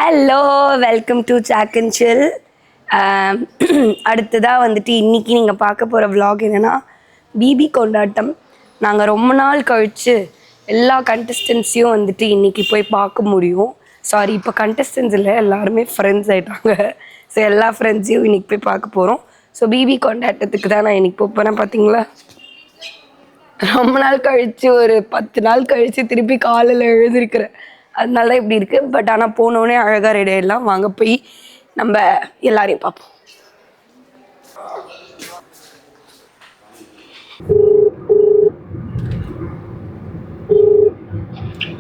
Hello, welcome to chalk and chill. அடுத்ததாக வந்துட்டு இன்றைக்கி நீங்கள் பார்க்க போகிற vlog என்னென்னா பிபி கொண்டாட்டம். நாங்கள் ரொம்ப நாள் கழித்து எல்லா கண்டஸ்டன்ஸையும் வந்துட்டு இன்றைக்கி போய் பார்க்க முடியும். சாரி, இப்போ கண்டஸ்டன்ஸ் இல்லை, எல்லாருமே ஃப்ரெண்ட்ஸ் ஆகிட்டாங்க. ஸோ எல்லா ஃப்ரெண்ட்ஸையும் இன்றைக்கி போய் பார்க்க போகிறோம். ஸோ பிபி கொண்டாட்டத்துக்கு தான் நான் இன்றைக்கி போகிறேன். பார்த்தீங்களா, ரொம்ப நாள் கழித்து ஒரு 10 நாள் கழித்து திருப்பி காலையில் எழுதிருக்கிறேன். அதனால தான் இப்படி இருக்குது. பட் ஆனால் போனோடனே அழகாக ரெடி ஆகிடலாம். வாங்க போய் நம்ம எல்லாரையும் பார்ப்போம்.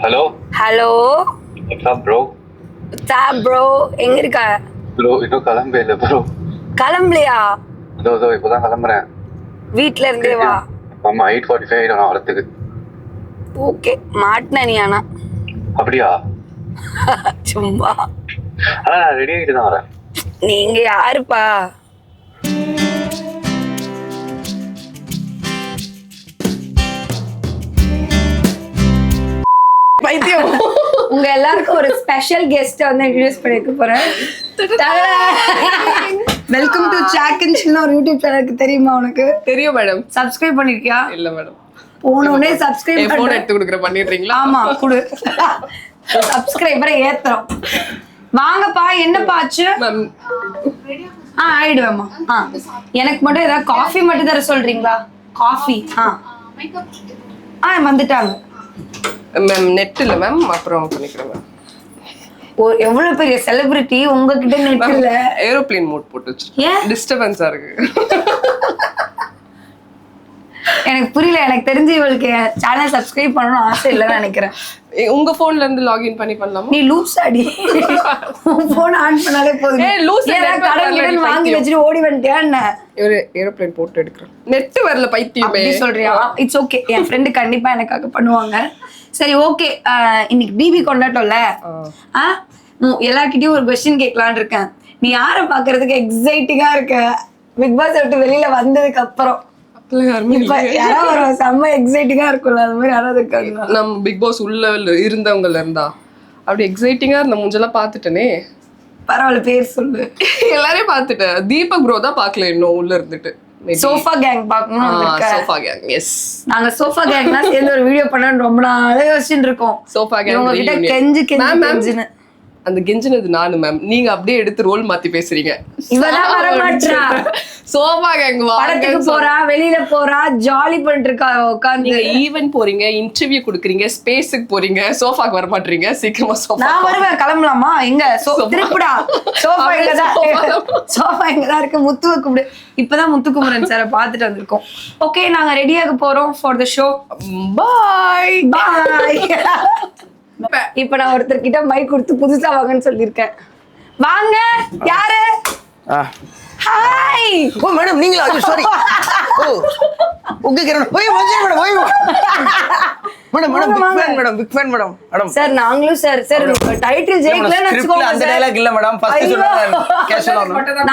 Hello hello bro. ப்ரோ எங்க இருக்க ப்ரோ? இன்னும் கிளம்பல ப்ரோ. கிளம்பலையா? இதோ இப்போதான் கிளம்புறேன். வீட்ல இருந்தே வா. ஆமா, 8:45 ஆயிடும் நான் வரத்துக்கு. ஓகே, மாட்டின நீ. ஆனா அப்படியா? சும்மா. ஆனா நான் ரெடி ஆகிட்டு தான் வரேன். நீங்க யாருப்பா? பைத்தியம். உங்க எல்லாருக்கும் ஒரு ஸ்பெஷல் கெஸ்ட் வந்து இன்ட்ரோடியூஸ் பண்ணிக்க போறேன். வெல்கம் டு சாக் அண்ட் சில். ஒரு யூடியூப் சேனலுக்கு தெரியுமா உனக்கு? தெரியும் மேடம். சப்ஸ்கிரைப் பண்ணிருக்கியா? இல்ல மேடம். போனோடனே சப்ஸ்கிரைப் போன் எடுத்து கொடுக்குற பண்ணிடுறீங்களா? ஆமா, குடு. சப்ஸ்கிரைபரை ஏத்துறோம். வாங்கப்பா. என்னப்பா ஆச்சு? ஆயிடுவேம்மா. எனக்கு மட்டும் ஏதாவது காஃபி மட்டும் தர சொல்றீங்களா? காஃபி. வந்துட்டாங்க மேம். நெட் இல்ல மேம், அப்புறம் பண்ணிக்கிறேன் மேம். எவ்வளவு பெரிய செலிபிரிட்டி, உங்ககிட்ட நெட் இல்ல? ஏரோப்ளேன் மோட் போட்டு வச்சிருக்கேன். டிஸ்டர்பன்ஸா இருக்கு. எனக்கு புரியல. எனக்கு தெரிஞ்சு இவளுக்கு சேனல் சப்ஸ்கிரைப் பண்ணணும்னு ஆசை இல்லைன்னு நினைக்கிறேன். உங்க போன்ல இருந்து லாகின் பண்ணி பண்ணலாமா? நீ லூஸ் அடி. போன் ஆன் பண்ணாலே போதும். கடன் வாங்கி வச்சுட்டு ஓடி வந்துட்டியா என்ன? ஏரோப்ளேன் போட்டு எடுக்கிறேன். நெட் வரல பைத்தியமே. சொல்றியா? It's okay. என் ஃப்ரெண்டு கண்டிப்பா எனக்காக பண்ணுவாங்க. சரி, ஓகே. இன்னைக்கு பிபி கொண்டாட்டம்ல, எல்லார்கிட்டயும் ஒரு கொஸ்டின் கேட்கலான்னு இருக்கேன். நீ யாரை பாக்குறதுக்கு எக்ஸைட்டிங்கா இருக்க? பிக் பாஸ் விட்டு வெளியில வந்ததுக்கு அப்புறம் யாராவது செம்ம எக்ஸைட்டிங்கா இருக்கும்ல, அது மாதிரி யாராவது இருக்காங்க? நம்ம பிக் பாஸ் உள்ள இருந்தவங்கல இருந்தா அப்படி எக்ஸைட்டிங்கா இருந்த மூஞ்செல்லாம் பாத்துட்டேனே. பரவாயில்ல, பேர் சொல்லு. எல்லாரையும் பாத்துட்டேன். தீபக் ப்ரோ தான் பாக்கல இன்னும் உள்ள இருந்துட்டு. சோஃபா கேங் பாக்கணும். Sofa gang, yes. நாங்க சோஃபா கேங்னா சேர்ந்து ஒரு வீடியோ பண்ணனும் ரொம்ப நாளே யோசிச்சுட்டு இருக்கோம். சோஃபா கேங் உங்ககிட்ட கெஞ்சுன்னு. அந்த கெஞ்சினது நானு மேம். நீங்க அப்படியே எடுத்து ரோல் மாத்தி பேசுறீங்க. இவதான் வர மாட்டா. சோஃபா கேங் படத்துக்கு போறா, வெளியில போறா, ஜாலி பண்ணிட்டு இருக்கா உட்கார்ந்து. நீங்க ஈவென்ட் போறீங்க, இன்டர்வியூ கொடுக்குறீங்க, ஸ்பேஸுக்கு போறீங்க, சோஃபாக்கு வர மாட்டீங்க. சீக்கிரமா சோஃபா. நான் வருவேன், கிளம்பலாமா? எங்க திருப்புடா. சோஃபா இங்கதான். சோஃபா இங்கதான் இருக்கு. முத்துவை கூப்பிடு. இப்பதான் முத்துக்குமரன் சாரை பாத்துட்டு வந்திருக்கோம். ஓகே, நாங்க ரெடியாக போறோம் ஃபார் த ஷோ. பாய் பாய். இப்ப நான் ஒருத்தர்கிட்ட மைக் கொடுத்து புதுசா வாங்கன்னு சொல்லியிருக்கேன். வாங்க. யாரு? ஹாய். ஓ மேடம், நீங்களா? சாரி. ஓ உங்க கிரண். ஓய் மேடம். ஓய் madam. Big fan madam. Sir, நாங்களும் சார் டைட்டில் ஜெயிக்கலன்னு வெச்சுக்கோங்க சார். அந்த டயலாக் இல்ல மேடம். ஃபர்ஸ்ட் சொன்னேன் கேஷுவலா வரணும்.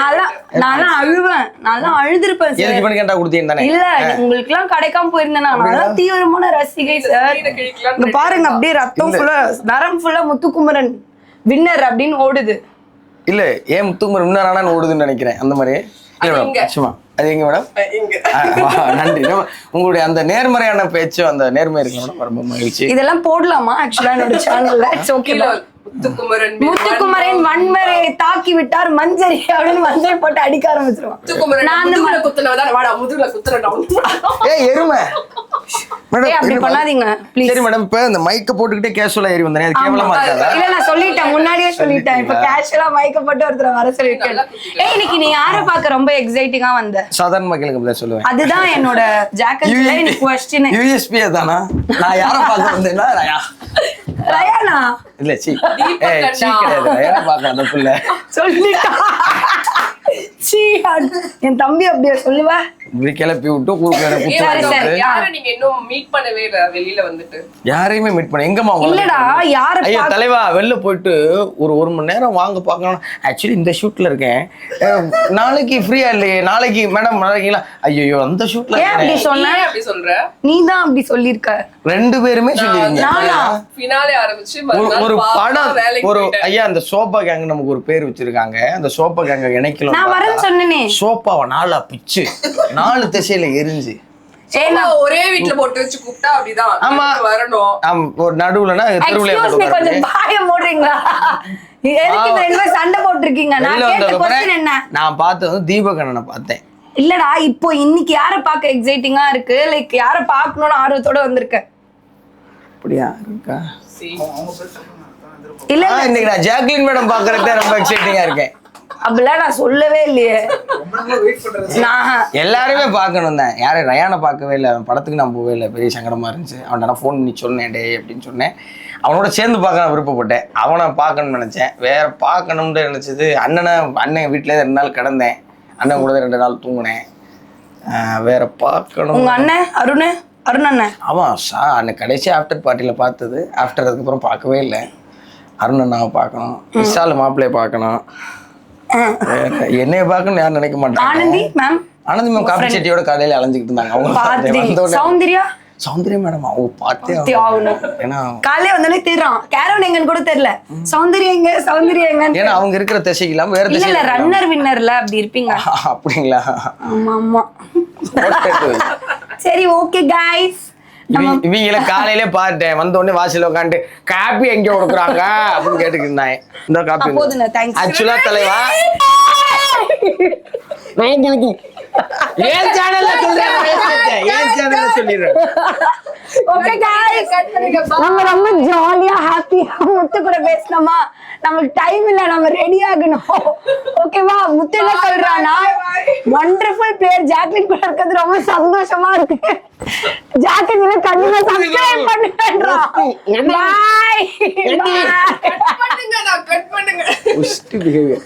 நான் அழுவேன். நான் அழுதிருப்பேன் சார். எதுக்கு பண்ணி கேட்டா கொடுத்தீங்க தானே? இல்ல, உங்களுக்குலாம் கிடைக்காம போயிருந்தேனா? நான் தீவிரமான ரசிகை சார். இங்க பாருங்க, அப்படியே ரத்தம் ஃபுல்லா, நரம் ஃபுல்லா முத்துக்குமரன் வின்னர் அப்படின்னு ஓடுது. இல்ல, ஏன் முத்துக்குமரன் வின்னர் ஆனான்னு ஓடுதுன்னு நினைக்கிறேன். அந்த மாதிரி சும்மா. அது எங்க மேடம்? நன்றி. உங்களுடைய அந்த நேர்மறையான பேச்சு, அந்த நேர்மை இருக்கு மேடம். ரொம்ப மகிழ்ச்சி. இதெல்லாம் போடலாமா ஆக்சுவலா என்னோட சேனல்ல? It's okay. முத்துக்குமரன் வன்மரை தாக்கி விட்டார் மஞ்சரி அப்படின்னு மஞ்சள் போட்டு அடிக்க ஆரம்பிச்சிருவான். எருமை மேடம், அப்படி பண்ணாதீங்க ப்ளீஸ். சரி மேடம், இப்ப இந்த மைக்க போட்டுக்கிட்டே கேஷுவலா ஏறி வந்தேன். அது கேவலமா இருக்காதா? இல்ல, நான் சொல்லிட்டேன், முன்னாடியே சொல்லிட்டேன். இப்ப கேஷுவலா மைக்க போட்டு ஒருத்தர வர சொல்லிட்டேன். இன்னைக்கு நீ யாரை பார்க்க ரொம்ப எக்ஸைட்டிங்கா வந்த? சாதாரண மக்களுக்கு அப்படி சொல்லுவேன். அதுதான் என்னோட ஜாக்கெட்ல இன்னைக்கு क्वेश्चन. யூஎஸ்பி தானா? நான் யாரை பார்க்க வந்தேன்னா ரயானா? இல்ல, சி கிடையாது. ரயானா பார்க்க அந்த புள்ள சொல்லிட்டா. என் தம்பி அப்படியே சொல்லுவ. இப்படி கிளப்பி விட்டு ஊருக்கு யாரை நீங்க இன்னும் மீட் பண்ணவே இல்ல வெளியில வந்துட்டு? யாரையுமே மீட் பண்ண எங்கம்மா இல்லடா யார ஐயா தலைவா வெளில போயிட்டு ஒரு மணி நேரம் வாங்க பார்க்கலாம். ஆக்சுவலி இந்த ஷூட்ல இருக்கேன், நாளைக்கு ஃப்ரீயா இல்லையே, நாளைக்கு மேடம் நாளைக்குங்களா? ஐயோ அந்த ஷூட்ல அப்படி சொன்ன அப்படி சொல்ற? நீ தான் அப்படி சொல்லிருக்க. 2 பேருமே சொல்லிருக்கீங்க. ஃபினாலே ஆரம்பிச்சு ஒரு படம் ஒரு ஐயா அந்த சோப்பா கேங் நமக்கு ஒரு பேர் வச்சிருக்காங்க. அந்த சோப்பா கேங்க இணைக்கலாம். நான் வரேன்னு சொன்னேனே. சோப்பாவை 4 பிச்சு 4 திசையில எரிஞ்சு ஒரே வீட்ல போட்டு வச்சு கூப்பிட்டா அப்படிதான். ஆமா வரணும். ஒரு நடுவுலனா தெருவுல கொஞ்சம் பாய மூடுறீங்களா? எதுக்கு இந்த 2 பேரும் சண்டை போட்டுருக்கீங்க? நான் கேட்ட क्वेश्चन என்ன? நான் பார்த்தது தீபகண்ணனை பார்த்தேன். இல்லடா இப்போ இன்னைக்கு யார பார்க்க எக்ஸைட்டிங்கா இருக்கு, லைக் யார பார்க்கணும்னு ஆர்வத்தோட வந்திருக்க. அப்படியா இருக்கா? இல்ல இன்னைக்கு நான் ஜாக்லின் மேடம் பார்க்கறதுக்கு ரொம்ப எக்ஸைட்டிங்கா இருக்கேன். அப்படிலாம் நான் சொல்லவே இல்லையே. நான் எல்லாருமே பார்க்கணும் தான். யாரும் ரயானை பார்க்கவே இல்லை. அவன் படத்துக்கு நான் போவே இல்லை. பெரிய சங்கடமா இருந்துச்சு. அவன்கிட்ட நான் ஃபோன் பண்ணி சொன்னேன் டே அப்படின்னு சொன்னேன். அவனோட சேர்ந்து பார்க்க நான் விருப்பப்பட்டேன். அவனை பார்க்கணும்னு நினைச்சேன். வேற பார்க்கணும்னு நினைச்சது அண்ணன் வீட்டிலே 2 நாள் கிடந்தேன். அண்ணன் கூட 2 நாள் தூங்கினேன். வேற பார்க்கணும். உங்க அண்ணன் அருண் அண்ணன் அவன் அன்னைக்கு கடைசி ஆஃப்டர் பார்ட்டியில் பார்த்தது. ஆஃப்டர் அதுக்கப்புறம் பார்க்கவே இல்லை. அருண் அண்ணாவை பார்க்கணும், விஷால் மாப்பிள்ளையை பார்க்கணும், என்னைய பார்க்கணும் யாரும் நினைக்க மாட்டாங்க. ஆனந்தி மேம் காபி செட்டியோட கடையில அலைஞ்சிக்கிட்டு இருந்தாங்க. அவங்க சௌந்தர்யா மேடம் அவங்க பார்த்தே ஏன்னா காலையில வந்தாலே தெரியும் கேரவன் எங்கன்னு கூட தெரியல. சௌந்தர்யா எங்க ஏன்னா அவங்க இருக்கிற திசைக்கு இல்லாம வேற திசை இல்ல ரன்னர் வின்னர்ல அப்படி இருப்பீங்க. அப்படிங்களா? ஆமா சரி ஓகே கைஸ். இவங்கள காலையிலே பார்த்தேன். வந்த உடனே வாசல்ல உட்காந்து காப்பி எங்க கொடுக்குறாங்க அப்படின்னு கேட்டுக்கிட்டு இருந்தாங்க. இந்த காப்பி ஆக்சுவலா தலைவா ஏன் சேனல்ல சொல்லிடுறேன். ஓகே गाइस நம்ம ரொம்ப ஜாலியா ஹாப்பியா முத்து கூட பேசணுமா? நமக்கு டைம் இல்ல, நம்ம ரெடி ஆகணும். ஓகேவா? முத்து என்ன சொல்றானா, வண்டர்ஃபுல் பிளேயர் ஜாக்லின் கூட இருக்கிறது ரொம்ப சந்தோஷமா இருக்கு. ஜாக்லின் கண்டிப்பா சப்ஸ்கிரைப் பண்ணுங்கன்றா. பை கட் பண்ணுங்க, நான் கட் பண்ணுங்க. உஸ்டி பிஹேவியர்.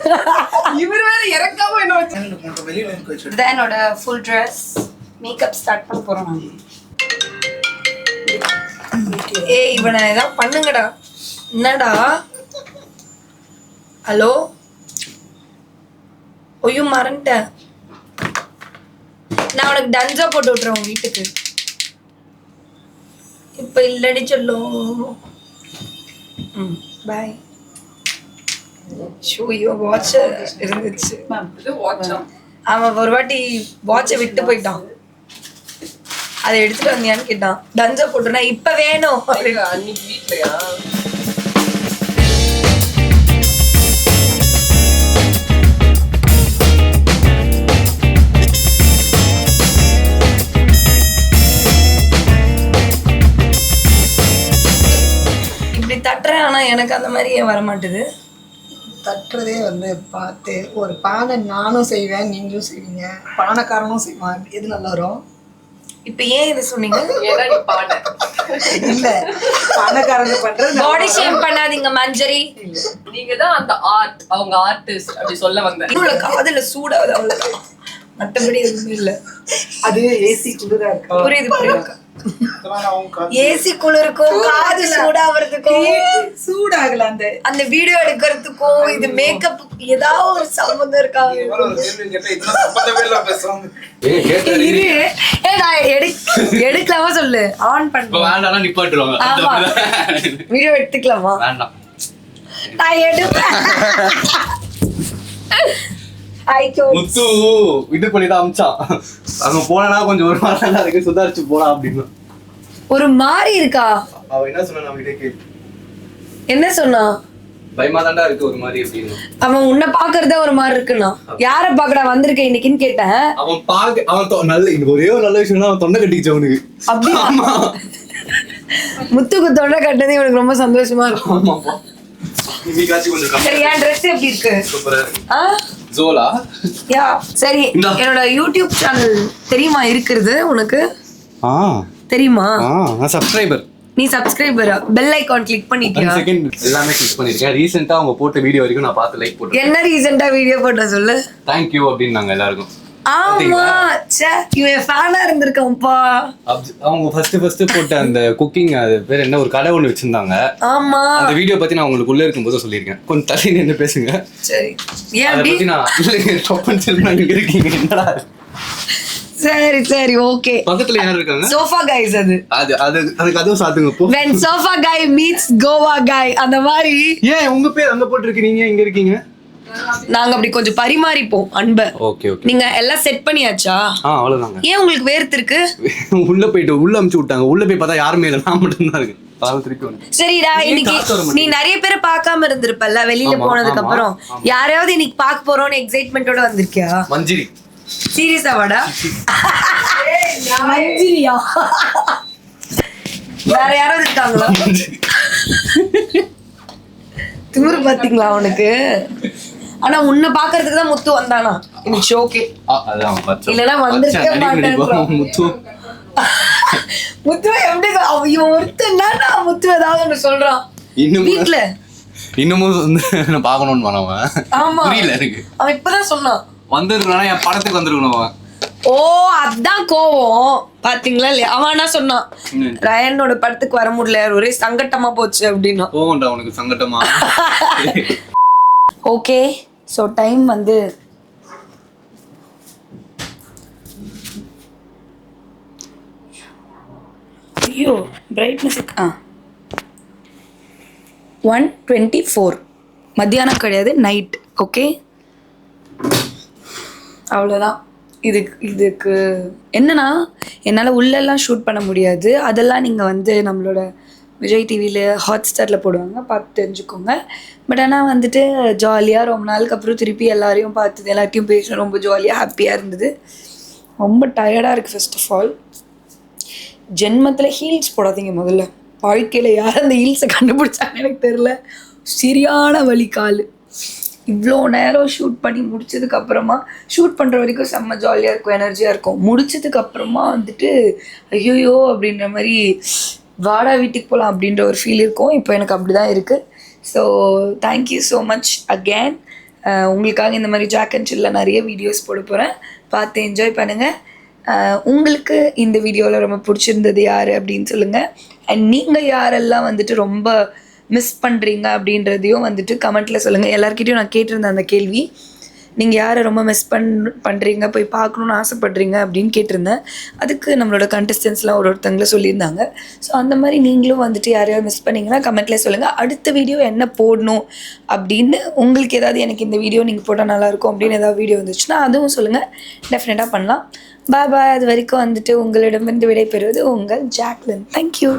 இவர் வேற இறக்காம என்ன வச்சு இதான் என்னோட ஃபுல் ட்ரெஸ். மேக்கப் ஸ்டார்ட் பண்ண போறோம் நான். ஏய் இவனை ஏதாவது பண்ணுங்கடா. என்னடா? ஹலோ ஐயோ மறந்துட்டேன். நான் உனக்கு டன்ஸா போட்டு விட்டுறேன் உன் வீட்டுக்கு. இப்ப இல்லடி சொல்லும். பாய். ஐயோ வாட்ச் இருந்துச்சு. அவன் ஒரு வாட்டி வாட்சை விட்டு போயிட்டான். அதை எடுத்துட்டு வந்தியான்னு கேட்டான். டன்ஸா போட்டுனா இப்ப வேணும். அன்னைக்கு வீட்லயா? இப்படி தட்டுறேன், ஆனா எனக்கு அந்த மாதிரி ஏன் வர மாட்டுது? தட்டுறதே பார்த்து ஒரு பானை நானும் செய்வேன், நீங்களும் செய்வீங்க, பானைக்காரனும் செய்வான். எது நல்லா வரும்? இப்ப ஏன் இதை சொன்னீங்க? ஏன்னா நீ பாட இல்ல பானைக்காரங்க பண்றது பாடி ஷேம் பண்ணாதீங்க மஞ்சரி. நீங்க தான் அந்த ஆர்ட், அவங்க ஆர்டிஸ்ட் அப்படி சொல்ல வந்தேன். இதுல காதுல சூடாவது அவ்வளவுதான், மற்றபடி எதுவுமே இல்ல. அது ஏசி குளிரா இருக்கு. புரியுது. ஏசி குளிருக்கும் காது சூடாகிறதுக்கும் சூடாகல அந்த வீடியோ எடுக்கிறதுக்கும் இது மேக்கப் ஏதாவது ஒரு சம்பந்தம் இருக்கா? எடுக்கலாமா சொல்லு. ஆன் பண்ண வீடியோ எடுத்துக்கலாமா? நான் எடுப்பேன். முத்து இது பண்ணிதான் அமிச்சான். அங்க போனா கொஞ்சம் ஒரு மாதிரி இருக்கு, சுதாரிச்சு போலாம் அப்படின்னு. ஒரு மாதிரி இருக்கா? அவ என்ன சொன்னா நம்ம கிட்ட கேட்டு என்ன சொன்னா? பயமா தாண்டா இருக்கு ஒரு மாதிரி அப்படின்னு. அவன் உன்னை பாக்குறதா ஒரு மாதிரி இருக்குன்னா யார பாக்கடா வந்திருக்க இன்னைக்குன்னு கேட்டேன். அவன் நல்ல ஒரே ஒரு நல்ல விஷயம் அவன் தொண்டை கட்டிச்சு அவனுக்கு. அப்படியா? முத்துக்கு தொண்டை கட்டதே இவனுக்கு ரொம்ப சந்தோஷமா இருக்கும். சரி என் ட்ரெஸ் எப்படி இருக்கு? ஜோலா யா சரி. என்னோட யூடியூப் சேனல் தெரியுமா இருக்கிறது உனக்கு? தெரியுமா? நான் சப்ஸ்கிரைபர். நீ சப்ஸ்கிரைபரா? பெல் ஐகான் கிளிக் பண்ணிட்டியா? எல்லாமே கிளிக் பண்ணிருக்கேன். ரீசெண்டா அவங்க போட்ட வீடியோ வரைக்கும் நான் பார்த்து லைக் போட்டேன். என்ன ரீசெண்டா வீடியோ போட்ட சொல்லு. தேங்க் யூ அப்படின்னு நாங்க எல்லாருக்கும். ஆமா ச்சே இவன் ஃபேனா இருந்திருக்கான்ப்பா. அவங்க ஃபர்ஸ்ட் போட்ட அந்த குக்கிங் அது பேர் என்ன ஒரு கடை ஒன்று வச்சிருந்தாங்க. ஆமா அந்த வீடியோ பத்தி நான் உங்களுக்கு உள்ள இருக்கும்போது சொல்லியிருக்கேன். கொஞ்சம் தள்ளி நின்று பேசுங்க. சரி ஏன் அதை அப்படி? பத்தி நான் இல்லைங்க டொப்பன் செல்வன் இங்க இருக்கீங்க என்னடா சரி சரி ஓகே. பக்கத்துல யார் இருக்காங்க? சோஃபா கைஸ் அது. அதுக்கு அதுவும் சாத்துங்க போ. when sofa guy meets goa guy அந்த மாதிரி. ஏன் உங்க பேர் அங்க போட்டுருக்கு, நீங்க இங்க இருக்கீங்க? நாங்க அப்படி கொஞ்சம் பரிமாறிப்போம் அன்பை. Okay okay. நீங்க எல்லாம் செட் பண்ணியாச்சா? அவ்வளவுதாங்க. ஏன் உங்களுக்கு வேர்த்து இருக்கு? உள்ள போயிட்டு உள்ள அமுச்சு விட்டாங்க. உள்ள போய் பார்த்தா யாருமே இல்லை, நான் மட்டும் தான் இருக்கு. திருப்பி வந்து சரிடா, இன்னைக்கு நீ நிறைய பேரை பார்க்காம இருந்திருப்பல்ல வெளியில போனதுக்கு அப்புறம். யாரையாவது இன்னைக்கு பார்க்க போறோம்னு எக்ஸைட்மெண்டோட வந்திருக்கியா? மஞ்சிரி. சீரியஸா வாடா? மஞ்சிரியா? வேற யாராவது இருக்காங்களா? திமிரு பாத்தீங்களா அவனுக்கு? ஆனா உன்னை பாக்குறதுக்கு தான் முத்து வந்தானா இன்னைக்கு ஓகே. இல்லனா வந்திருக்க மாட்டேன். முத்து எப்படி இவன் ஒருத்தன் தான் முத்து ஏதாவது ஒண்ணு சொல்றான் வீட்டுல. இன்னமும் வந்து நான் பாக்கணும்னு பண்ணவன். ஆமா புரியல எனக்கு. அவன் இப்பதான் சொன்னான் வந்திருக்கானா என் படத்துக்கு வந்திருக்கணும் அவன். ஓ அதான் கோவம் பாத்தீங்களா இல்லையா? அவன் என்ன சொன்னான், ரயனோட படத்துக்கு வர முடியல ஒரே சங்கட்டமா போச்சு அப்படின்னா. போகண்டா உனக்கு சங்கட்டமா? ஓகே ஸோ டைம் வந்து ஐயோ பிரைட்னஸ் 1:24 மத்தியானம் கிடையாது, நைட். ஓகே அவ்வளோதான். இதுக்கு என்னன்னா என்னால் உள்ளெல்லாம் ஷூட் பண்ண முடியாது. அதெல்லாம் நீங்கள் வந்து நம்மளோட விஜய் டிவியில் ஹாட்ஸ்டாரில் போடுவாங்க, பார்த்து தெரிஞ்சுக்கோங்க. பட் ஆனால் வந்துட்டு ஜாலியாக ரொம்ப நாளுக்கு அப்புறம் திருப்பி எல்லாரையும் பார்த்தது, எல்லாத்தையும் பேசணும், ரொம்ப ஜாலியாக ஹாப்பியாக இருந்தது. ரொம்ப டயர்டாக இருக்குது. ஃபர்ஸ்ட் ஆஃப் ஆல் ஜென்மத்தில் ஹீல்ஸ் போடாதீங்க முதல்ல. வாழ்க்கையில் யார் அந்த ஹீல்ஸை கண்டுபிடிச்சாங்கன்னு எனக்கு தெரில. சரியான வலி கால். இவ்வளோ நேரம் ஷூட் பண்ணி முடிச்சதுக்கப்புறமா, ஷூட் பண்ணுற வரைக்கும் செம்ம ஜாலியாக இருக்கும், எனர்ஜியாக இருக்கும். முடிச்சதுக்கப்புறமா வந்துட்டு ஐயோயோ அப்படின்ற மாதிரி வாடா வீட்டுக்கு போகலாம் அப்படின்ற ஒரு ஃபீல் இருக்கும். இப்போ எனக்கு அப்படி தான் இருக்குது. So thank you so much again. உங்களுக்காக இந்த மாதிரி ஜாக் அண்ட் சில்ல நிறைய வீடியோஸ் போட போகிறேன், பார்த்து என்ஜாய் பண்ணுங்கள். உங்களுக்கு இந்த வீடியோவில் ரொம்ப பிடிச்சிருந்தது யார் அப்படின்னு சொல்லுங்கள். அண்ட் நீங்கள் யாரெல்லாம் வந்துட்டு ரொம்ப மிஸ் பண்ணுறீங்க அப்படின்றதையும் வந்துட்டு கமெண்ட்டில் சொல்லுங்கள். எல்லாருக்கிட்டையும் நான் கேட்டிருந்தேன் அந்த கேள்வி, நீங்கள் யாரை ரொம்ப மிஸ் பண்ணுறீங்க, போய் பார்க்கணுன்னு ஆசைப்படுறீங்க அப்படின்னு கேட்டிருந்தேன். அதுக்கு நம்மளோட கண்டஸ்டன்ஸ்லாம் ஒருத்தங்கள சொல்லியிருந்தாங்க. ஸோ அந்த மாதிரி நீங்களும் வந்துட்டு யாரையாவது மிஸ் பண்ணிங்கன்னா கமெண்ட்டில் சொல்லுங்கள். அடுத்த வீடியோ என்ன போடணும் அப்படின்னு உங்களுக்கு ஏதாவது, எனக்கு இந்த வீடியோ நீங்கள் போட்டால் நல்லாயிருக்கும் அப்படின்னு ஏதாவது வீடியோ வந்துச்சுன்னா அதுவும் சொல்லுங்கள், டெஃபினட்டாக பண்ணலாம். பாய் பாய். அது வரைக்கும் வந்துட்டு உங்களிடமிருந்து விடைபெறுவது உங்கள் ஜாக்லின். தேங்க்யூ.